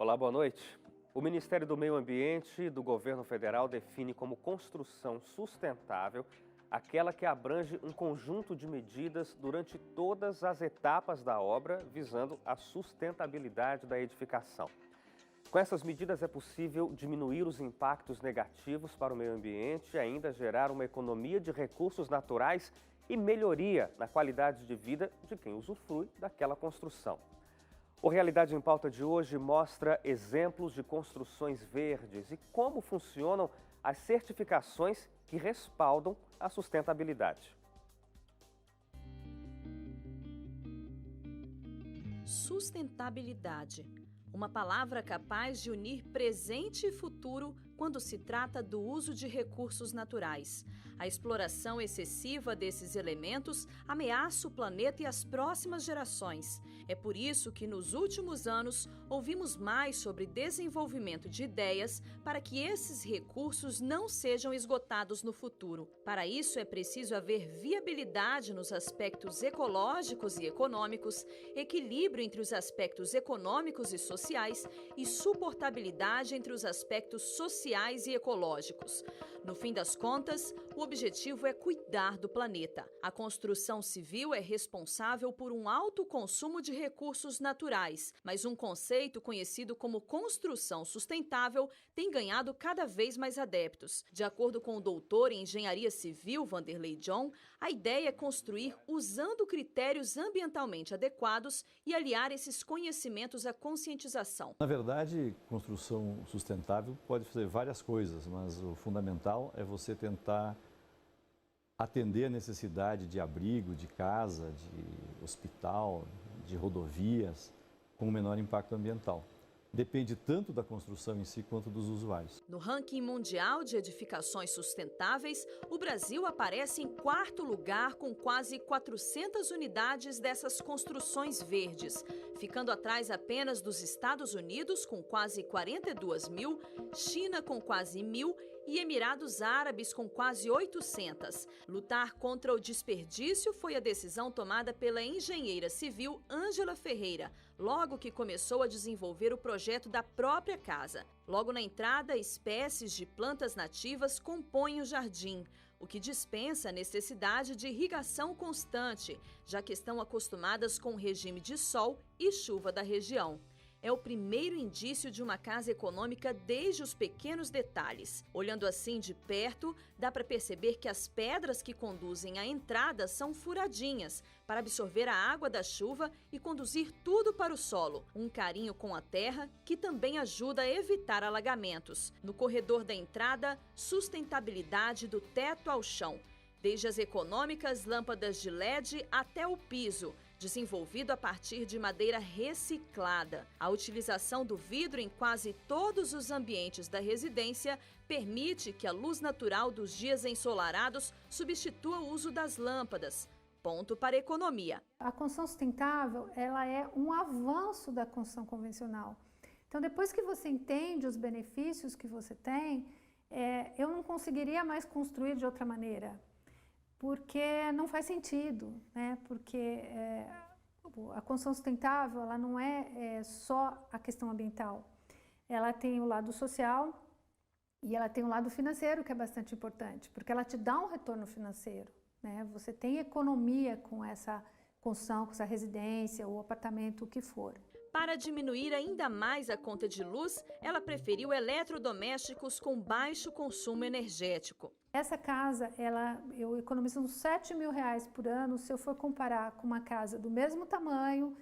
Olá, boa noite. O Ministério do Meio Ambiente do Governo Federal define como construção sustentável aquela que abrange um conjunto de medidas durante todas as etapas da obra, visando a sustentabilidade da edificação. Com essas medidas é possível diminuir os impactos negativos para o meio ambiente e ainda gerar uma economia de recursos naturais e melhoria na qualidade de vida de quem usufrui daquela construção. O Realidade em Pauta de hoje mostra exemplos de construções verdes e como funcionam as certificações que respaldam a sustentabilidade. Sustentabilidade. Uma palavra capaz de unir presente e futuro quando se trata do uso de recursos naturais. A exploração excessiva desses elementos ameaça o planeta e as próximas gerações. É por isso que, nos últimos anos, ouvimos mais sobre desenvolvimento de ideias para que esses recursos não sejam esgotados no futuro. Para isso, é preciso haver viabilidade nos aspectos ecológicos e econômicos, equilíbrio entre os aspectos econômicos e sociais e suportabilidade entre os aspectos sociais e ecológicos. No fim das contas, o objetivo é cuidar do planeta. A construção civil é responsável por um alto consumo de recursos naturais, mas um conceito conhecido como construção sustentável tem ganhado cada vez mais adeptos. De acordo com o doutor em engenharia civil, Vanderlei John, a ideia é construir usando critérios ambientalmente adequados e aliar esses conhecimentos à conscientização. Na verdade, construção sustentável pode fazer várias coisas, mas o fundamental é você tentar atender a necessidade de abrigo, de casa, de hospital, de rodovias, com o menor impacto ambiental. Depende tanto da construção em si quanto dos usuários. No ranking mundial de edificações sustentáveis, o Brasil aparece em 4º lugar com quase 400 unidades dessas construções verdes, ficando atrás apenas dos Estados Unidos com quase 42 mil, China com quase 1.000 e Emirados Árabes com quase 800. Lutar contra o desperdício foi a decisão tomada pela engenheira civil Ângela Ferreira, logo que começou a desenvolver o projeto da própria casa. Logo na entrada, espécies de plantas nativas compõem o jardim, o que dispensa a necessidade de irrigação constante, já que estão acostumadas com o regime de sol e chuva da região. É o primeiro indício de uma casa econômica desde os pequenos detalhes. Olhando assim de perto, dá para perceber que as pedras que conduzem à entrada são furadinhas, para absorver a água da chuva e conduzir tudo para o solo. Um carinho com a terra que também ajuda a evitar alagamentos. No corredor da entrada, sustentabilidade do teto ao chão. Desde as econômicas lâmpadas de LED até o piso, desenvolvido a partir de madeira reciclada. A utilização do vidro em quase todos os ambientes da residência permite que a luz natural dos dias ensolarados substitua o uso das lâmpadas. Ponto para a economia. A construção sustentável, ela é um avanço da construção convencional. Então, depois que você entende os benefícios que você tem, eu não conseguiria mais construir de outra maneira. Porque não faz sentido, né? Porque a construção sustentável ela não é só a questão ambiental. Ela tem o lado social e ela tem o lado financeiro, que é bastante importante, porque ela te dá um retorno financeiro, né? Você tem economia com essa construção, com essa residência, ou apartamento, o que for. Para diminuir ainda mais a conta de luz, ela preferiu eletrodomésticos com baixo consumo energético. Essa casa, eu economizo uns R$7.000 por ano se eu for comparar com uma casa do mesmo tamanho,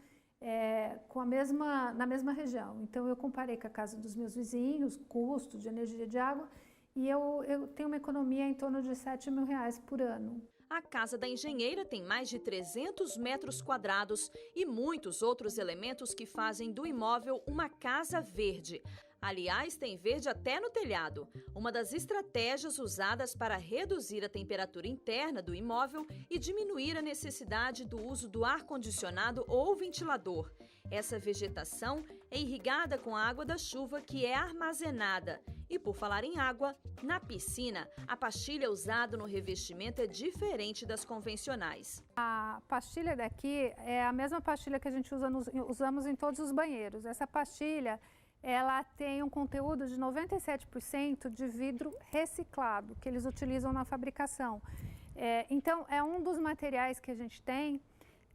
na mesma região. Então, eu comparei com a casa dos meus vizinhos, custo de energia de água, e eu tenho uma economia em torno de R$7.000 por ano. A casa da engenheira tem mais de 300 metros quadrados e muitos outros elementos que fazem do imóvel uma casa verde. Aliás, tem verde até no telhado, uma das estratégias usadas para reduzir a temperatura interna do imóvel e diminuir a necessidade do uso do ar-condicionado ou ventilador. Essa vegetação é irrigada com a água da chuva que é armazenada. E por falar em água, na piscina, a pastilha usada no revestimento é diferente das convencionais. A pastilha daqui é a mesma pastilha que a gente usamos em todos os banheiros. Essa pastilha, ela tem um conteúdo de 97% de vidro reciclado, que eles utilizam na fabricação. Então, é um dos materiais que a gente tem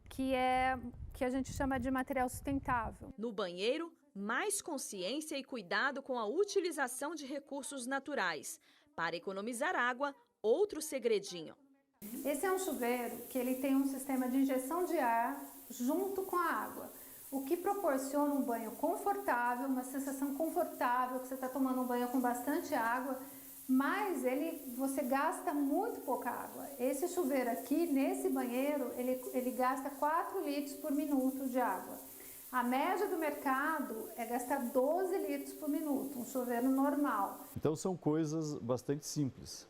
que a gente chama de material sustentável. No banheiro, mais consciência e cuidado com a utilização de recursos naturais. Para economizar água, outro segredinho. Esse é um chuveiro que ele tem um sistema de injeção de ar junto com a água, o que proporciona um banho confortável, uma sensação confortável, que você está tomando um banho com bastante água, mas você gasta muito pouca água. Esse chuveiro aqui, nesse banheiro, ele gasta 4 litros por minuto de água. A média do mercado é gastar 12 litros por minuto, um chuveiro normal. Então são coisas bastante simples.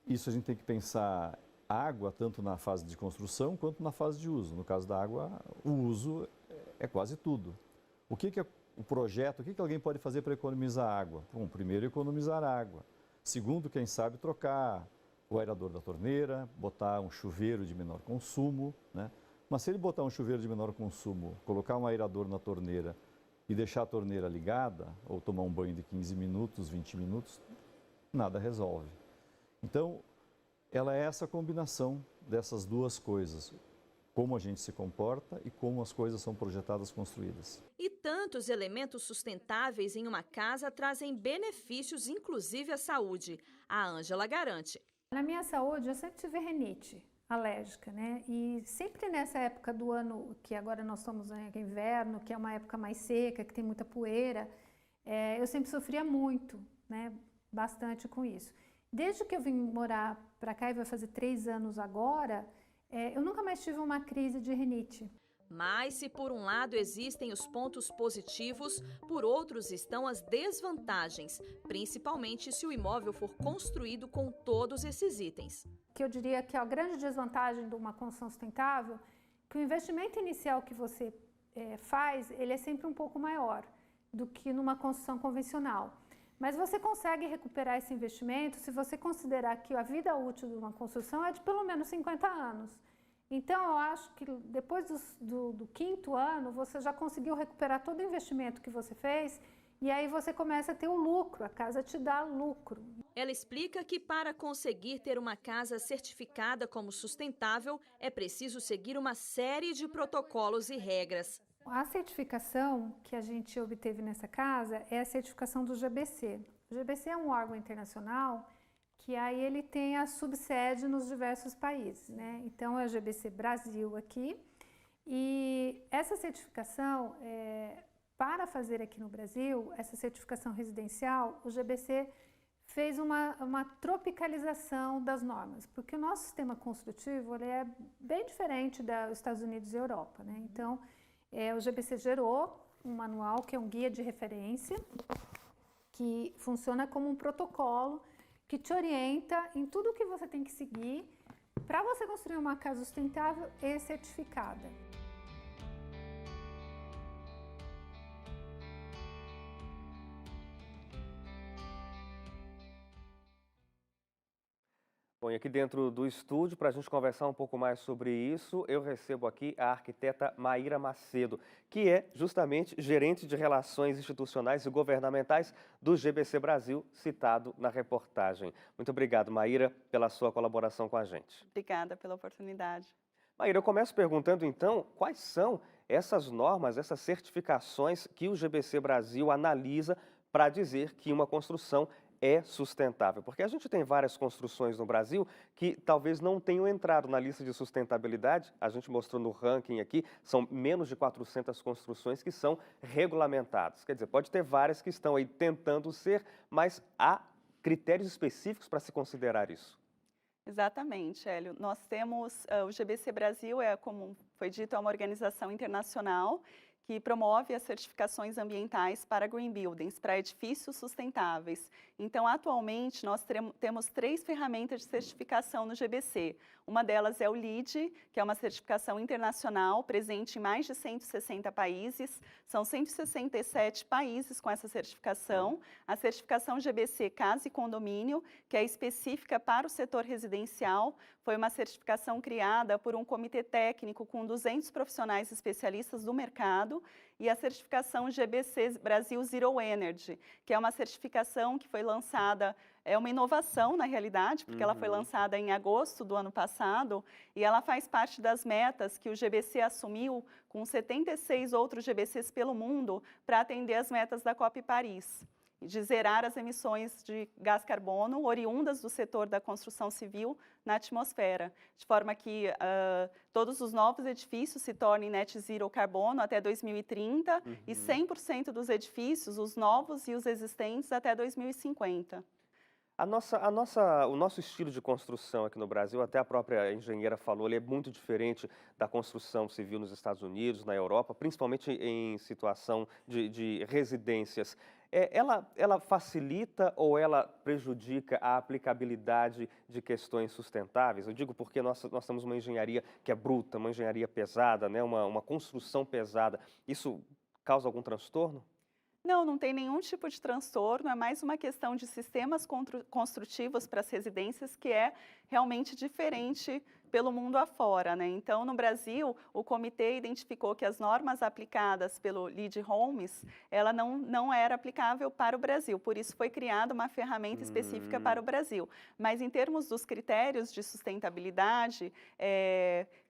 Isso a gente tem que pensar água tanto na fase de construção quanto na fase de uso. No caso da água, o uso é quase tudo. O que é o projeto, o que alguém pode fazer para economizar água? Bom, primeiro, economizar água. Segundo, quem sabe, trocar o aerador da torneira, botar um chuveiro de menor consumo, né? Mas se ele botar um chuveiro de menor consumo, colocar um aerador na torneira e deixar a torneira ligada, ou tomar um banho de 15 minutos, 20 minutos, nada resolve. Então, ela é essa combinação dessas duas coisas. Como a gente se comporta e como as coisas são projetadas, construídas. E tantos elementos sustentáveis em uma casa trazem benefícios, inclusive à saúde. A Ângela garante. Na minha saúde, eu sempre tive rinite alérgica, né? E sempre nessa época do ano, que agora nós estamos no inverno, que é uma época mais seca, que tem muita poeira, eu sempre sofria muito, né? Bastante com isso. Desde que eu vim morar para cá, e vai fazer 3 anos agora, eu nunca mais tive uma crise de rinite. Mas se por um lado existem os pontos positivos, por outros estão as desvantagens, principalmente se o imóvel for construído com todos esses itens. Que eu diria que a grande desvantagem de uma construção sustentável, que o investimento inicial que você faz, ele é sempre um pouco maior do que numa construção convencional. Mas você consegue recuperar esse investimento se você considerar que a vida útil de uma construção é de pelo menos 50 anos. Então, eu acho que depois do 5º ano, você já conseguiu recuperar todo o investimento que você fez e aí você começa a ter o lucro, a casa te dá lucro. Ela explica que para conseguir ter uma casa certificada como sustentável, é preciso seguir uma série de protocolos e regras. A certificação que a gente obteve nessa casa é a certificação do GBC. O GBC é um órgão internacional que aí ele tem a subsede nos diversos países, né? Então, é o GBC Brasil aqui. E essa certificação, para fazer aqui no Brasil, essa certificação residencial, o GBC fez uma tropicalização das normas, porque o nosso sistema construtivo ele é bem diferente dos Estados Unidos e Europa, né? Então, o GBC gerou um manual que é um guia de referência, que funciona como um protocolo que te orienta em tudo o que você tem que seguir para você construir uma casa sustentável e certificada. Bom, e aqui dentro do estúdio, para a gente conversar um pouco mais sobre isso, eu recebo aqui a arquiteta Maíra Macedo, que é justamente gerente de Relações Institucionais e Governamentais do GBC Brasil, citado na reportagem. Muito obrigado, Maíra, pela sua colaboração com a gente. Obrigada pela oportunidade. Maíra, eu começo perguntando então, quais são essas normas, essas certificações que o GBC Brasil analisa para dizer que uma construção é sustentável? Porque a gente tem várias construções no Brasil que talvez não tenham entrado na lista de sustentabilidade. A gente mostrou no ranking aqui, são menos de 400 construções que são regulamentadas. Quer dizer, pode ter várias que estão aí tentando ser, mas há critérios específicos para se considerar isso. Exatamente, Hélio. Nós temos, o GBC Brasil, como foi dito, é uma organização internacional que promove as certificações ambientais para green buildings, para edifícios sustentáveis. Então, atualmente, nós temos 3 ferramentas de certificação no GBC. Uma delas é o LEED, que é uma certificação internacional presente em mais de 160 países. São 167 países com essa certificação. A certificação GBC Casa e Condomínio, que é específica para o setor residencial, foi uma certificação criada por um comitê técnico com 200 profissionais especialistas do mercado, passado, e a certificação GBC Brasil Zero Energy, que é uma certificação que foi lançada, é uma inovação na realidade, porque ela foi lançada em agosto do ano passado, e ela faz parte das metas que o GBC assumiu com 76 outros GBCs pelo mundo para atender as metas da COP Paris, de zerar as emissões de gás carbono oriundas do setor da construção civil na atmosfera, de forma que todos os novos edifícios se tornem net zero carbono até 2030 e 100% dos edifícios, os novos e os existentes, até 2050. O nosso estilo de construção aqui no Brasil, até a própria engenheira falou, ele é muito diferente da construção civil nos Estados Unidos, na Europa, principalmente em situação de residências. Ela facilita ou ela prejudica a aplicabilidade de questões sustentáveis? Eu digo porque nós temos uma engenharia que é bruta, uma engenharia pesada, né? uma construção pesada. Isso causa algum transtorno? Não, não tem nenhum tipo de transtorno, é mais uma questão de sistemas construtivos para as residências que é realmente diferente pelo mundo afora, né? Então, no Brasil, o comitê identificou que as normas aplicadas pelo LEED Homes, ela não era aplicável para o Brasil, por isso foi criada uma ferramenta específica para o Brasil. Mas em termos dos critérios de sustentabilidade,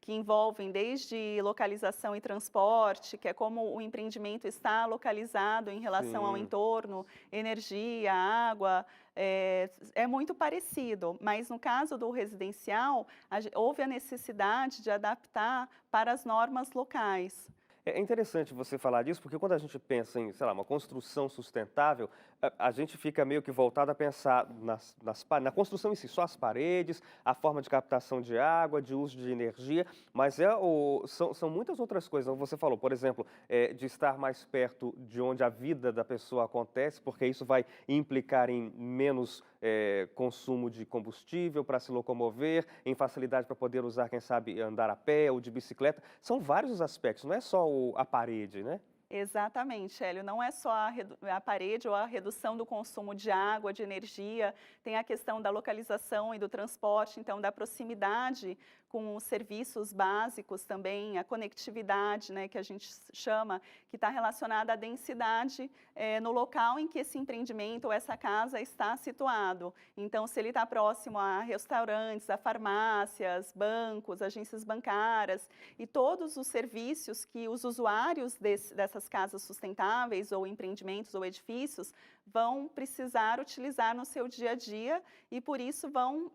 que envolvem desde localização e transporte, que é como o empreendimento está localizado em relação ao entorno, energia, água, é muito parecido, mas no caso do residencial, houve a necessidade de adaptar para as normas locais. É interessante você falar disso, porque quando a gente pensa em, sei lá, uma construção sustentável, a gente fica meio que voltado a pensar na construção em si, só as paredes, a forma de captação de água, de uso de energia, mas são muitas outras coisas. Você falou, por exemplo, de estar mais perto de onde a vida da pessoa acontece, porque isso vai implicar em menos consumo de combustível para se locomover, em facilidade para poder usar, quem sabe, andar a pé ou de bicicleta. São vários os aspectos, não é só a parede, né? Exatamente, Hélio. Não é só a parede ou a redução do consumo de água, de energia, tem a questão da localização e do transporte, então da proximidade com os serviços básicos também, a conectividade, né, que a gente chama, que está relacionada à densidade no local em que esse empreendimento ou essa casa está situado. Então, se ele está próximo a restaurantes, a farmácias, bancos, agências bancárias e todos os serviços que os usuários dessas casas sustentáveis ou empreendimentos ou edifícios vão precisar utilizar no seu dia a dia e por isso vão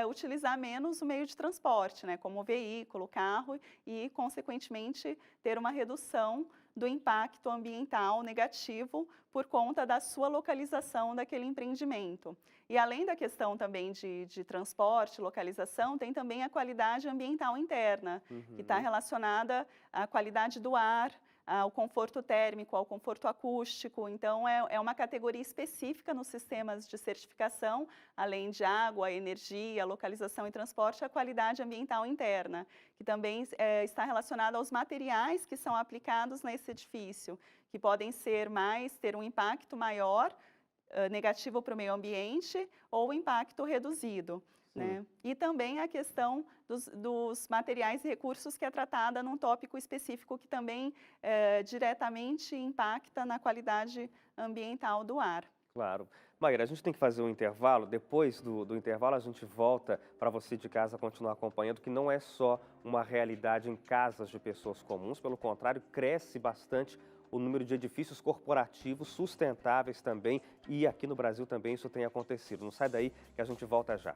utilizar menos o meio de transporte, né, como o veículo, carro e, consequentemente, ter uma redução do impacto ambiental negativo por conta da sua localização daquele empreendimento. E além da questão também de transporte, localização, tem também a qualidade ambiental interna, que está relacionada à qualidade do ar, ao conforto térmico, ao conforto acústico. Então, é uma categoria específica nos sistemas de certificação, além de água, energia, localização e transporte, a qualidade ambiental interna, que também está relacionada aos materiais que são aplicados nesse edifício, que podem ter um impacto maior, negativo para o meio ambiente, ou impacto reduzido. Né? E também a questão dos materiais e recursos que é tratada num tópico específico que também diretamente impacta na qualidade ambiental do ar. Claro. Maíra, a gente tem que fazer um intervalo. Depois do intervalo, a gente volta para você de casa continuar acompanhando, que não é só uma realidade em casas de pessoas comuns, pelo contrário, cresce bastante o número de edifícios corporativos sustentáveis também, e aqui no Brasil também isso tem acontecido. Não sai daí que a gente volta já.